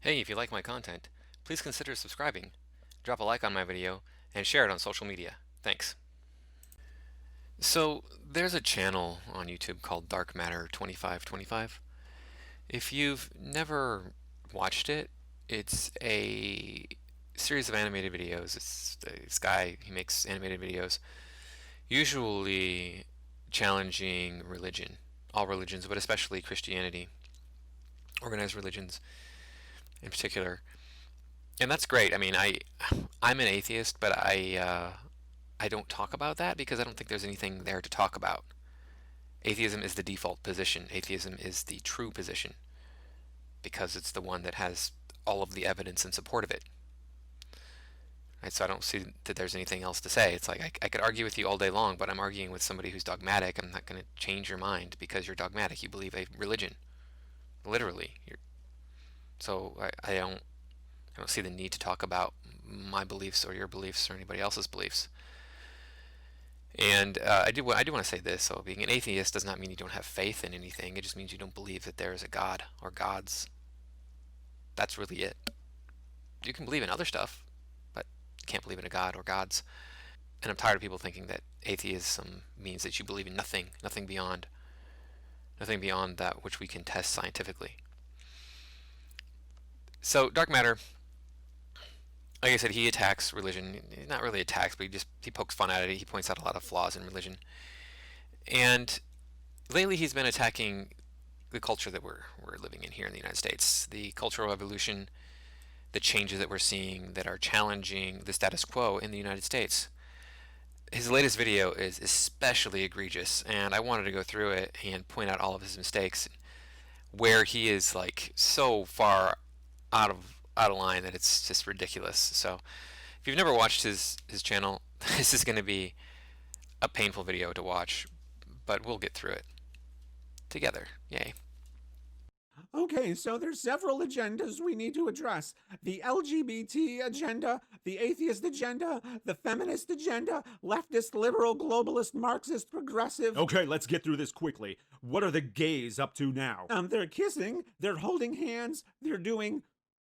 Hey, if you like my content, please consider subscribing, drop a like on my video, and share it on social media. Thanks. So, there's a channel on YouTube called Darkmatter2525. If you've never watched it, it's a series of animated videos. It's this guy, he makes animated videos, usually challenging religion, all religions, but especially Christianity, organized religions in particular. And that's great. I mean, I'm an atheist, but I don't talk about that because I don't think there's anything there to talk about. Atheism is the default position. Atheism is the true position because it's the one that has all of the evidence in support of it. Right? So I don't see that there's anything else to say. It's like I could argue with you all day long, but I'm arguing with somebody who's dogmatic. I'm not going to change your mind because you're dogmatic. You believe a religion, literally. So I don't see the need to talk about my beliefs or your beliefs or anybody else's beliefs. And I do want to say this. So being an atheist does not mean you don't have faith in anything. It just means you don't believe that there is a God or gods. That's really it. You can believe in other stuff, but you can't believe in a God or gods. And I'm tired of people thinking that atheism means that you believe in nothing beyond that which we can test scientifically. So dark matter, like I said, he attacks religion. Not really attacks, but he pokes fun at it. He points out a lot of flaws in religion. And lately he's been attacking the culture that we're living in here in the United States, the cultural evolution, the changes that we're seeing that are challenging the status quo in the United States. His latest video is especially egregious, and I wanted to go through it and point out all of his mistakes, where he is like so far out of line that it's just ridiculous. So, if you've never watched his channel, this is going to be a painful video to watch, but we'll get through it together. Yay. Okay, so there's several agendas we need to address. The LGBT agenda, the atheist agenda, the feminist agenda, leftist, liberal, globalist, Marxist, progressive. Okay, let's get through this quickly. What are the gays up to now? They're kissing, they're holding hands, they're doing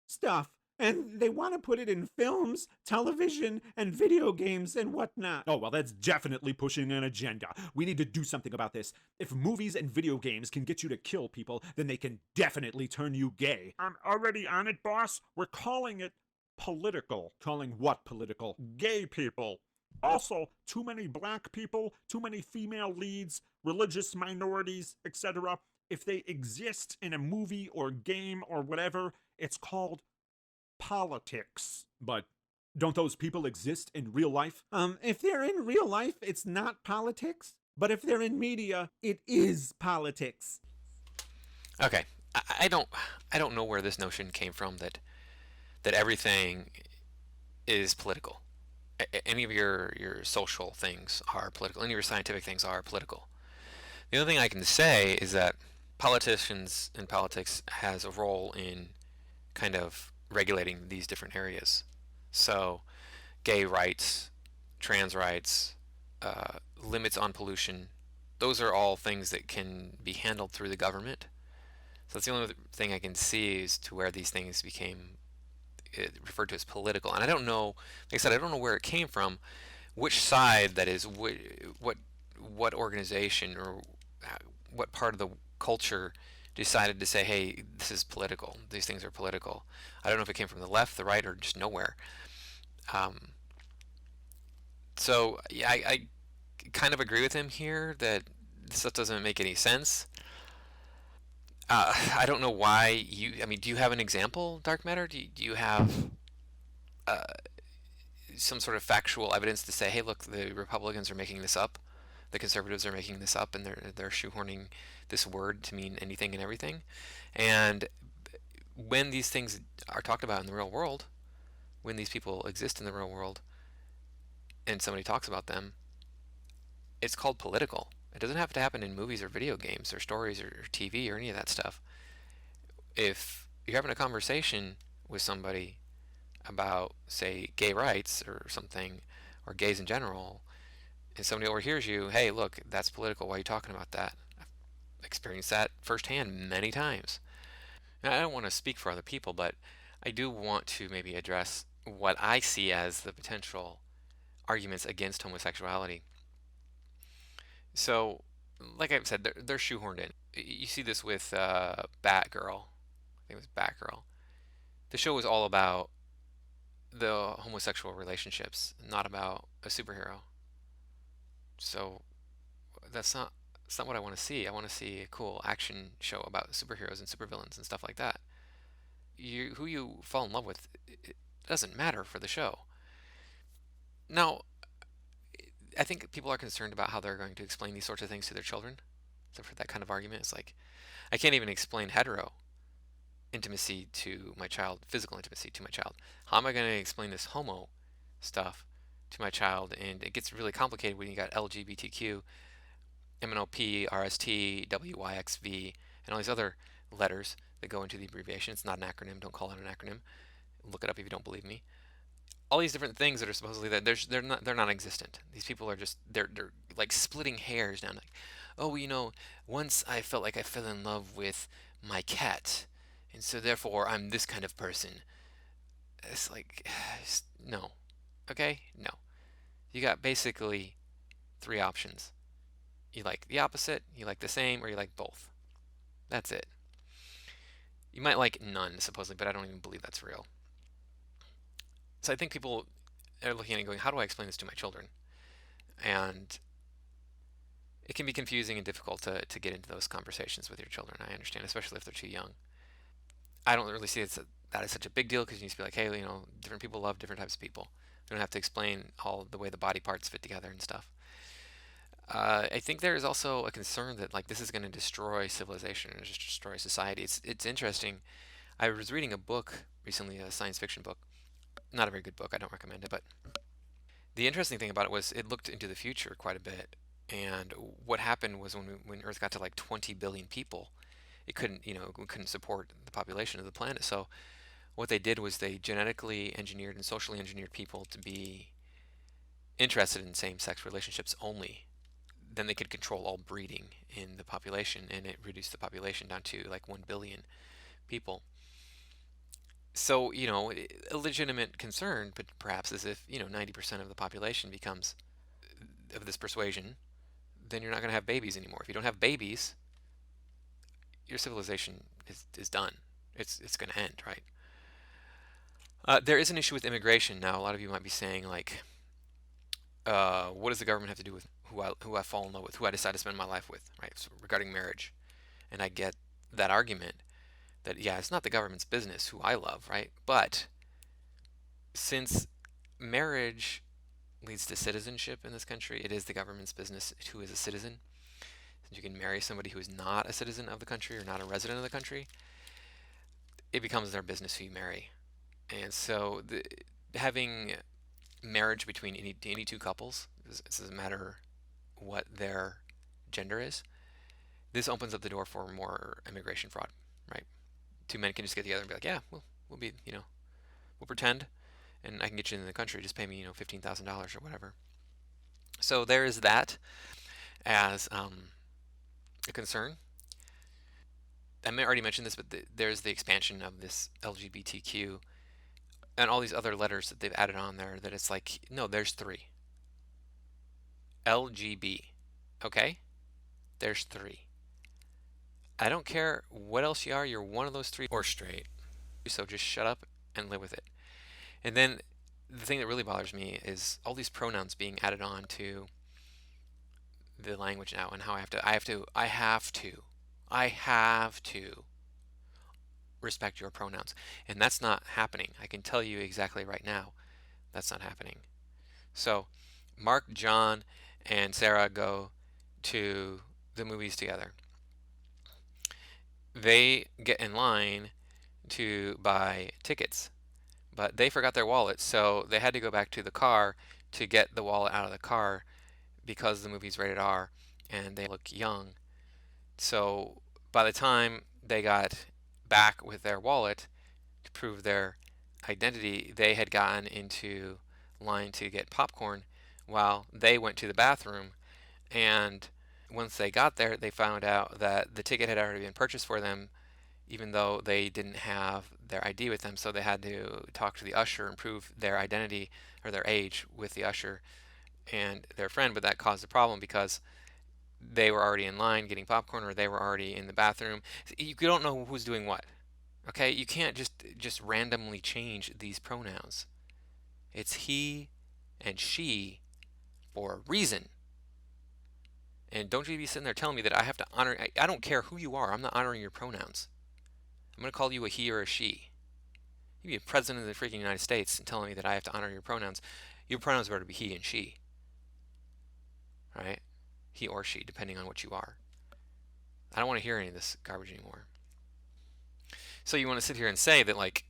stuff. And they want to put it in films, television, and video games and whatnot. Oh, well, that's definitely pushing an agenda. We need to do something about this. If movies and video games can get you to kill people, then they can definitely turn you gay. I'm already on it, boss. We're calling it political. Calling what political? Gay people. Also, too many black people, too many female leads, religious minorities, etc. If they exist in a movie or game or whatever, it's called politics. But don't those people exist in real life? If they're in real life, it's not politics. But if they're in media, it is politics. Okay, I don't know where this notion came from that everything is political. Any of your social things are political. Any of your scientific things are political. The only thing I can say is that politicians and politics has a role in kind of regulating these different areas. So, gay rights, trans rights, limits on pollution, those are all things that can be handled through the government. So that's the only thing I can see as to where these things became referred to as political. And I don't know, like I said, I don't know where it came from, which side that is, what organization or what part of the culture decided to say, hey, this is political. These things are political. I don't know if it came from the left, the right, or just nowhere. Um, so yeah, I kind of agree with him here that this stuff doesn't make any sense. I don't know why you. I mean, do you have an example, Dark Matter? Do you have uh, some sort of factual evidence to say, hey, look, the Republicans are making this up, the conservatives are making this up, and they're shoehorning this word to mean anything and everything? And when these things are talked about in the real world, when these people exist in the real world, and somebody talks about them, it's called political. It doesn't have to happen in movies or video games or stories or TV or any of that stuff. If you're having a conversation with somebody about, say, gay rights or something, or gays in general, and somebody overhears you, hey, look, that's political. Why are you talking about that? I've experienced that firsthand many times. Now, I don't want to speak for other people, but I do want to maybe address what I see as the potential arguments against homosexuality. So, like I've said, they're shoehorned in. You see this with Batgirl. I think it was Batgirl. The show was all about the homosexual relationships, not about a superhero. So that's not what I want to see. I want to see a cool action show about superheroes and supervillains and stuff like that. Who you fall in love with, it doesn't matter for the show. Now, I think people are concerned about how they're going to explain these sorts of things to their children. So for that kind of argument, it's like I can't even explain hetero intimacy to my child, physical intimacy to my child. How am I going to explain this homo stuff to my child? And it gets really complicated when you got LGBTQ, MNOP, RST, WYXV, and all these other letters that go into the abbreviation. It's not an acronym. Don't call it an acronym. Look it up if you don't believe me. All these different things that are supposedly that they're non-existent. These people are just they're like splitting hairs down. Like, oh, once I felt like I fell in love with my cat, and so therefore I'm this kind of person. It's like, no, okay, no. You got basically three options. You like the opposite, you like the same, or you like both. That's it. You might like none, supposedly, but I don't even believe that's real. So I think people are looking at it going, how do I explain this to my children? And it can be confusing and difficult to get into those conversations with your children. I understand, especially if they're too young. I don't really see that is such a big deal because you need to be like, hey, different people love different types of people. You don't have to explain all the way the body parts fit together and stuff. I think there is also a concern that like this is going to destroy civilization and just destroy society. It's interesting. I was reading a book recently, a science fiction book. Not a very good book. I don't recommend it, but the interesting thing about it was it looked into the future quite a bit. And what happened was when Earth got to like 20 billion people, we couldn't support the population of the planet. So what they did was they genetically engineered and socially engineered people to be interested in same-sex relationships only. Then they could control all breeding in the population, and it reduced the population down to like 1 billion people. So, a legitimate concern, but perhaps is if, 90% of the population becomes of this persuasion, then you're not going to have babies anymore. If you don't have babies, your civilization is done. It's going to end, right? There is an issue with immigration. Now, a lot of you might be saying, like, what does the government have to do with who I fall in love with, who I decide to spend my life with, right? So regarding marriage. And I get that argument that, yeah, it's not the government's business who I love, right? But since marriage leads to citizenship in this country, it is the government's business who is a citizen. Since you can marry somebody who is not a citizen of the country or not a resident of the country, it becomes their business who you marry. And so having marriage between any two couples, it doesn't matter what their gender is, this opens up the door for more immigration fraud, right? Two men can just get together and be like, yeah, we'll be, we'll pretend, and I can get you in the country. Just pay me, $15,000 or whatever. So there is that as a concern. I already mentioned this, but there's the expansion of this LGBTQ and all these other letters that they've added on there. That it's like, no, there's three. LGB, okay? There's three. I don't care what else you are. You're one of those three or straight. So just shut up and live with it. And then the thing that really bothers me is all these pronouns being added on to the language now, and how I have to respect your pronouns. And that's not happening. I can tell you exactly right now, that's not happening. So Mark, John, and Sarah go to the movies together. They get in line to buy tickets, but they forgot their wallet, so they had to go back to the car to get the wallet out of the car because the movie's rated R and they look young. So by the time they got back with their wallet to prove their identity, they had gotten into line to get popcorn while they went to the bathroom. And once they got there, they found out that the ticket had already been purchased for them even though they didn't have their ID with them, so they had to talk to the usher and prove their identity or their age with the usher and their friend. But that caused a problem because they were already in line getting popcorn, or they were already in the bathroom. You don't know who's doing what. Okay, you can't just randomly change these pronouns. It's he and she for a reason. And don't you be sitting there telling me that I have to honor. I don't care who you are. I'm not honoring your pronouns. I'm going to call you a he or a she. You be a president of the freaking United States and telling me that I have to honor your pronouns. Your pronouns better be he and she. Right? He or she, depending on what you are. I don't want to hear any of this garbage anymore. So you want to sit here and say that, like,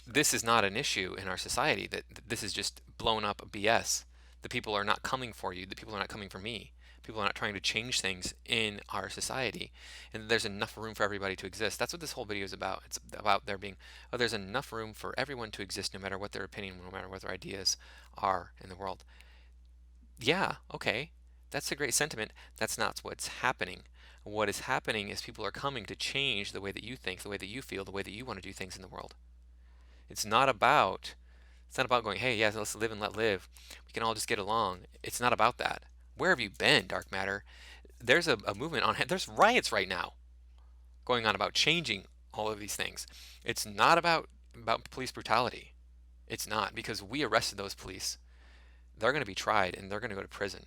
this is not an issue in our society, that this is just blown up BS. The people are not coming for you. The people are not coming for me. People are not trying to change things in our society. And there's enough room for everybody to exist. That's what this whole video is about. It's about there being, oh, there's enough room for everyone to exist no matter what their opinion, no matter what their ideas are in the world. Yeah, okay. That's a great sentiment. That's not what's happening. What is happening is people are coming to change the way that you think, the way that you feel, the way that you want to do things in the world. It's not about going, hey, yeah, let's live and let live. We can all just get along. It's not about that. Where have you been, Dark Matter? There's a movement on, there's riots right now going on about changing all of these things. It's not about police brutality. It's not, because we arrested those police. They're going to be tried and they're going to go to prison.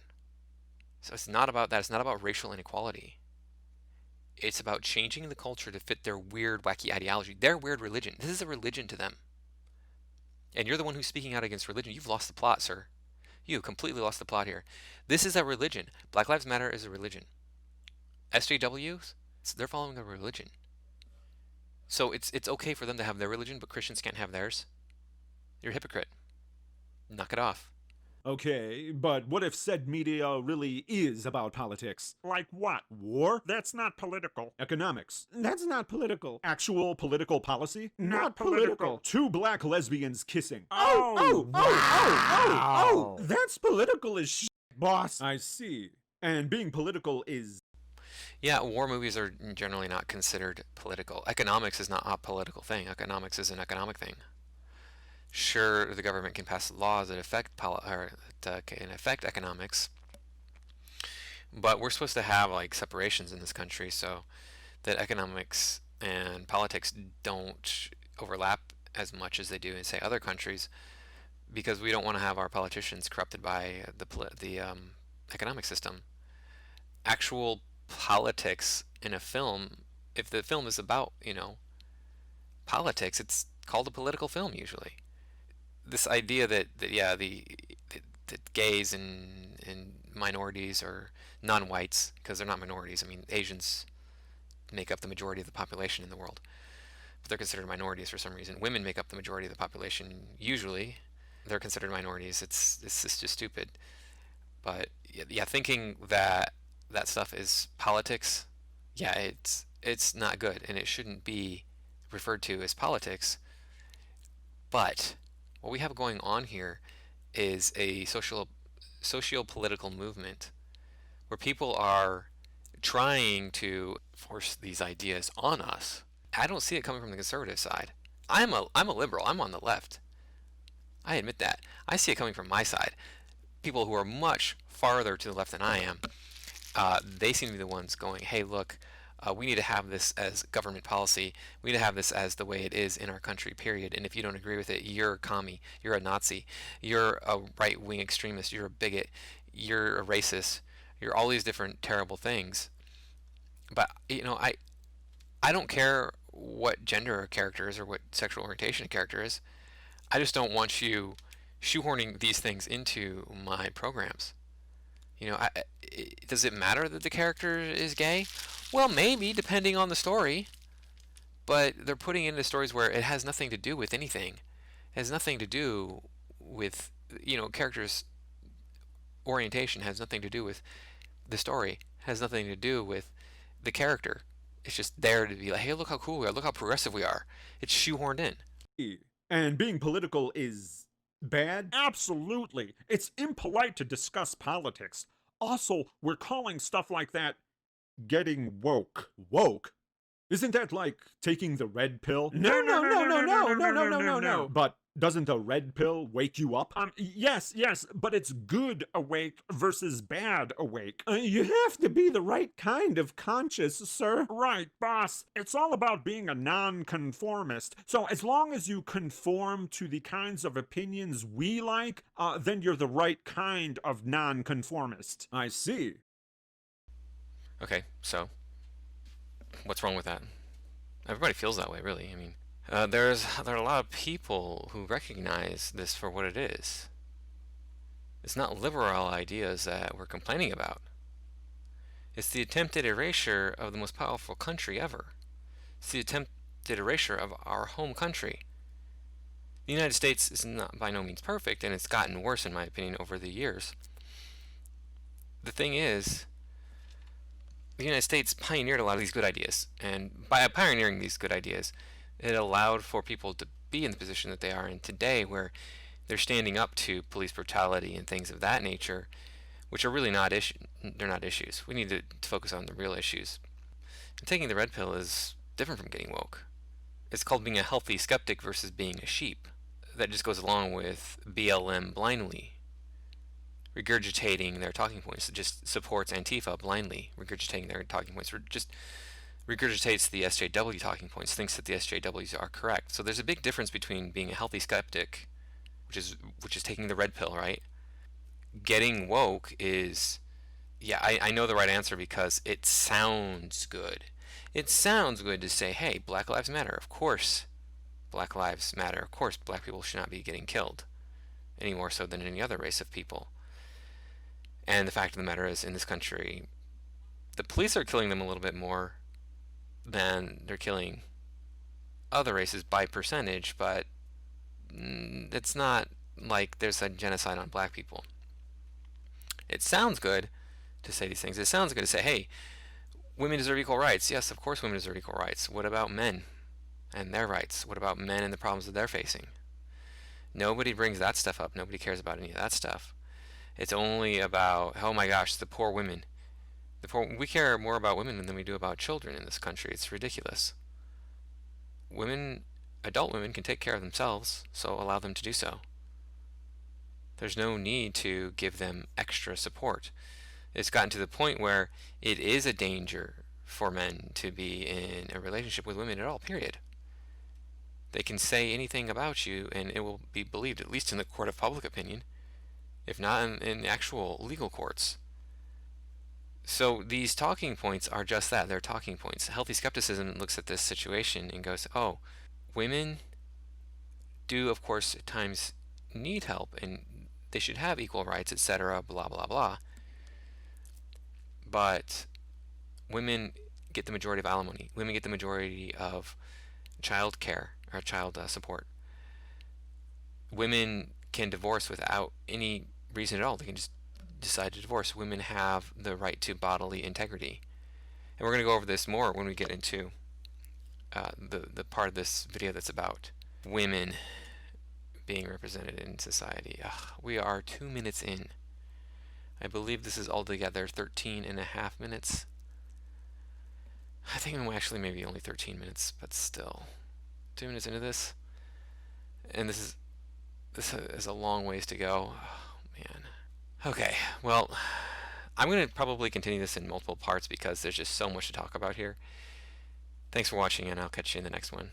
So it's not about that. It's not about racial inequality. It's about changing the culture to fit their weird, wacky ideology, their weird religion. This is a religion to them. And you're the one who's speaking out against religion. You've lost the plot, sir. You have completely lost the plot here. This is a religion. Black Lives Matter is a religion. SJWs, they're following a religion. So it's okay for them to have their religion, but Christians can't have theirs. You're a hypocrite. Knock it off. Okay, but what if said media really is about politics? Like what? War? That's not political. Economics? That's not political. Actual political policy? Not political. Two black lesbians kissing. Oh, that's political as shit, boss. I see. And being political is... Yeah, war movies are generally not considered political. Economics is not a political thing. Economics is an economic thing. Sure, the government can pass laws that can affect economics, but we're supposed to have like separations in this country so that economics and politics don't overlap as much as they do in, say, other countries, because we don't want to have our politicians corrupted by the economic system. Actual politics in a film, if the film is about, politics, it's called a political film usually. This idea that gays and minorities or non-whites, because they're not minorities. I mean, Asians make up the majority of the population in the world, but they're considered minorities for some reason. Women make up the majority of the population usually. They're considered minorities. It's just stupid. But yeah, thinking that stuff is politics, yeah, it's not good, and it shouldn't be referred to as politics. But what we have going on here is a socio-political movement where people are trying to force these ideas on us. I don't see it coming from the conservative side. I'm a liberal. I'm on the left. I admit that. I see it coming from my side. People who are much farther to the left than I am, they seem to be the ones going, hey, look, we need to have this as government policy. We need to have this as the way it is in our country, period. And if you don't agree with it, you're a commie, you're a Nazi, you're a right-wing extremist, you're a bigot, you're a racist, you're all these different terrible things. But, I don't care what gender a character is or what sexual orientation a character is. I just don't want you shoehorning these things into my programs. Does it matter that the character is gay? Well, maybe, depending on the story. But they're putting it into stories where it has nothing to do with anything. It has nothing to do with, characters' orientation has nothing to do with the story. It has nothing to do with the character. It's just there to be like, hey, look how cool we are. Look how progressive we are. It's shoehorned in. And being political is bad? Absolutely. It's impolite to discuss politics. Also, we're calling stuff like that getting woke. Woke? Isn't that like taking the red pill? No, no, no, no, no, no, no, no, no, no. But doesn't the red pill wake you up? Yes, but it's good awake versus bad awake. You have to be the right kind of conscious, sir. Right, boss. It's all about being a nonconformist. So as long as you conform to the kinds of opinions we like, then you're the right kind of nonconformist. I see. Okay, so what's wrong with that? Everybody feels that way, really. I mean, there are a lot of people who recognize this for what it is. It's not liberal ideas that we're complaining about. It's the attempted erasure of the most powerful country ever. It's the attempted erasure of our home country. The United States is not by no means perfect, and it's gotten worse, in my opinion, over the years. The thing is, the United States pioneered a lot of these good ideas, and by pioneering these good ideas, it allowed for people to be in the position that they are in today, where they're standing up to police brutality and things of that nature, which are really not they're not issues. We need to focus on the real issues. And taking the red pill is different from getting woke. It's called being a healthy skeptic versus being a sheep. That just goes along with BLM blindly regurgitating their talking points. It just supports Antifa blindly regurgitating their talking points. Just regurgitates the SJW talking points, thinks that the SJWs are correct. So there's a big difference between being a healthy skeptic, which is taking the red pill, right? Getting woke is, yeah, I know the right answer because it sounds good. It sounds good to say, hey, Black Lives Matter. Of course, Black Lives Matter. Of course, black people should not be getting killed, any more so than any other race of people. And the fact of the matter is, in this country, the police are killing them a little bit more than they're killing other races by percentage, but it's not like there's a genocide on black people. It sounds good to say these things. It sounds good to say, hey, women deserve equal rights. Yes, of course women deserve equal rights. What about men and their rights? What about men and the problems that they're facing? Nobody brings that stuff up. Nobody cares about any of that stuff. It's only about, oh my gosh, the poor women. We care more about women than we do about children in this country. It's ridiculous. Women, adult women, can take care of themselves, so allow them to do so. There's no need to give them extra support. It's gotten to the point where it is a danger for men to be in a relationship with women at all, period. They can say anything about you and it will be believed, at least in the court of public opinion, if not in actual legal courts. So these talking points are just that. They're talking points. Healthy skepticism looks at this situation and goes, oh, women do, of course, at times need help and they should have equal rights, etc., blah, blah, blah. But women get the majority of alimony. Women get the majority of child care or child support. Women can divorce without any reason at all. They can just decide to divorce. Women have the right to bodily integrity. And we're going to go over this more when we get into the part of this video that's about women being represented in society. We are 2 minutes in. I believe this is altogether 13 and a half minutes. I think I'm actually maybe only 13 minutes, but still. 2 minutes into this. And this is a long ways to go. Oh, man. Okay, well, I'm going to probably continue this in multiple parts because there's just so much to talk about here. Thanks for watching, and I'll catch you in the next one.